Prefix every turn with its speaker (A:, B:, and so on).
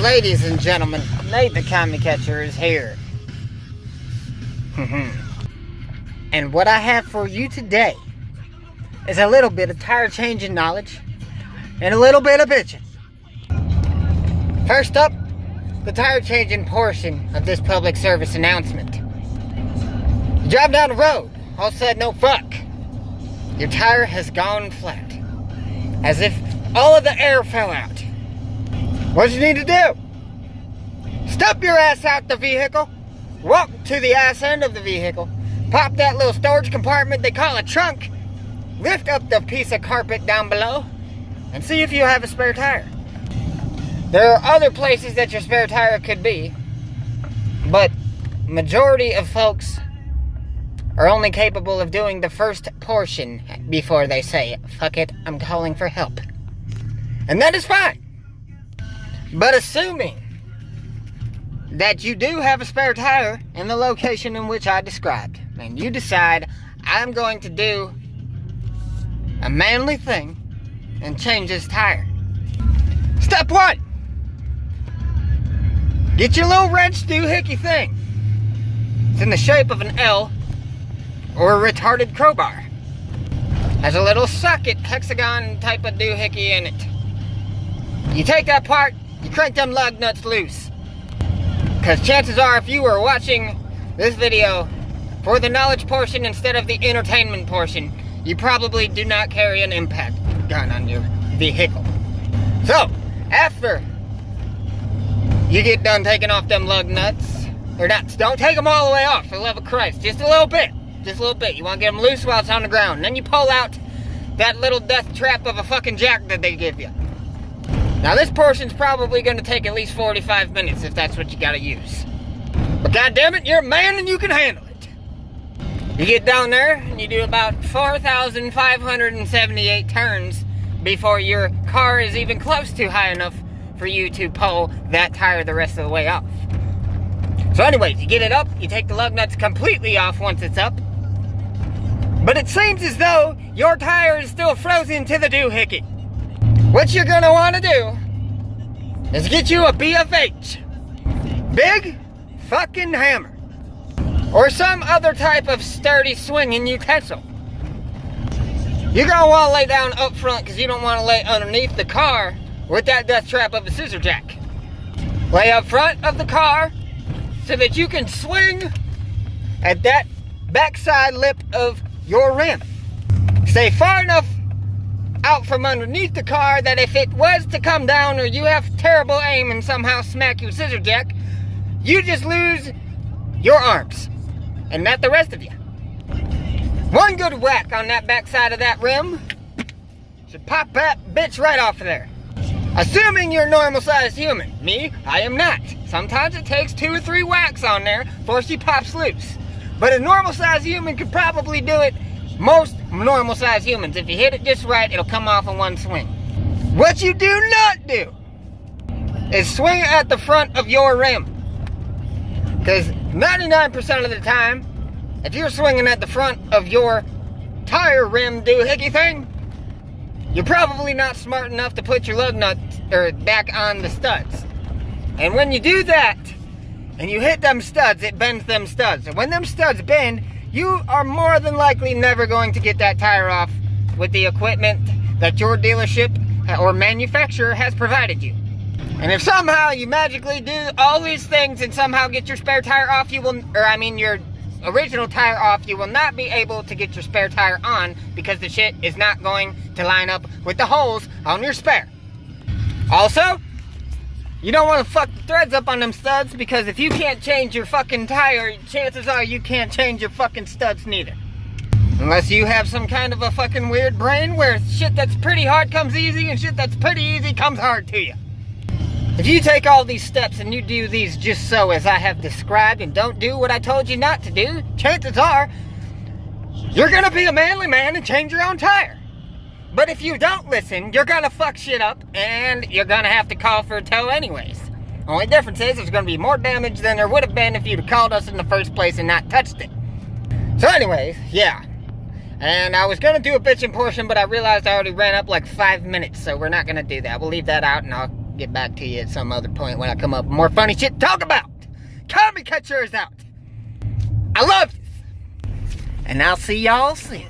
A: Ladies and gentlemen, Nate the Commie Catcher is here. And what I have for you today is a little bit of tire changing knowledge and a little bit of bitching. First up, the tire changing portion of this public service announcement. You drive down the road, all of a sudden, oh fuck, your tire has gone flat. As if all of the air fell out. What you need to do? Step your ass out the vehicle, walk to the ass end of the vehicle, pop that little storage compartment they call a trunk, lift up the piece of carpet down below, and see if you have a spare tire. There are other places that your spare tire could be, but majority of folks are only capable of doing the first portion before they say, fuck it, I'm calling for help. And that is fine. But assuming that you do have a spare tire in the location in which I described, and you decide, I'm going to do a manly thing and change this tire. Step one. Get your little wrench doohickey thing. It's in the shape of an L or a retarded crowbar. Has a little socket, hexagon type of doohickey in it. You take that part, you crank them lug nuts loose. Because chances are, if you were watching this video for the knowledge portion instead of the entertainment portion, you probably do not carry an impact gun on your vehicle. So, after you get done taking off them lug nuts, or nuts, don't take them all the way off, for the love of Christ, just a little bit. Just a little bit. You want to get them loose while it's on the ground. And then you pull out that little death trap of a fucking jack that they give you. Now this portion's probably going to take at least 45 minutes if that's what you got to use. But goddammit, you're a man and you can handle it. You get down there and you do about 4,578 turns before your car is even close to high enough for you to pull that tire the rest of the way off. So anyways, you get it up, you take the lug nuts completely off once it's up. But it seems as though your tire is still frozen to the doohickey. What you're gonna wanna do is get you a BFH. Big fucking hammer. Or some other type of sturdy swinging utensil. You're gonna wanna lay down up front because you don't wanna lay underneath the car with that death trap of a scissor jack. Lay up front of the car so that you can swing at that backside lip of your rim. Stay far enough out from underneath the car that if it was to come down or you have terrible aim and somehow smack your scissor jack, you just lose your arms and not the rest of you. One good whack on that backside of that rim should pop that bitch right off of there. Assuming you're a normal-sized human. Me, I am not. Sometimes it takes 2 or 3 whacks on there before she pops loose. But a normal-sized human could probably do it. Most normal-sized humans, if you hit it just right, it'll come off in one swing. What you do not do is swing at the front of your rim. Because 99% of the time, if you're swinging at the front of your tire rim doohickey thing, you're probably not smart enough to put your lug nuts back on the studs. And when you do that, and you hit them studs, it bends them studs. And when them studs bend, you are more than likely never going to get that tire off with the equipment that your dealership or manufacturer has provided you. And if somehow you magically do all these things and somehow get your spare tire off, your original tire off, you will not be able to get your spare tire on because the shit is not going to line up with the holes on your spare. Also, you don't want to fuck the threads up on them studs because if you can't change your fucking tire, chances are you can't change your fucking studs neither. Unless you have some kind of a fucking weird brain where shit that's pretty hard comes easy and shit that's pretty easy comes hard to you. If you take all these steps and you do these just so as I have described and don't do what I told you not to do, chances are you're gonna be a manly man and change your own tire. But if you don't listen, you're gonna fuck shit up and you're gonna have to call for a tow anyways. Only difference is there's gonna be more damage than there would have been if you'd have called us in the first place and not touched it. So anyways, yeah. And I was gonna do a bitching portion, but I realized I already ran up like 5 minutes, so we're not gonna do that. We'll leave that out and I'll get back to you at some other point when I come up with more funny shit to talk about. Commie, cut yours out. I love you. And I'll see y'all soon.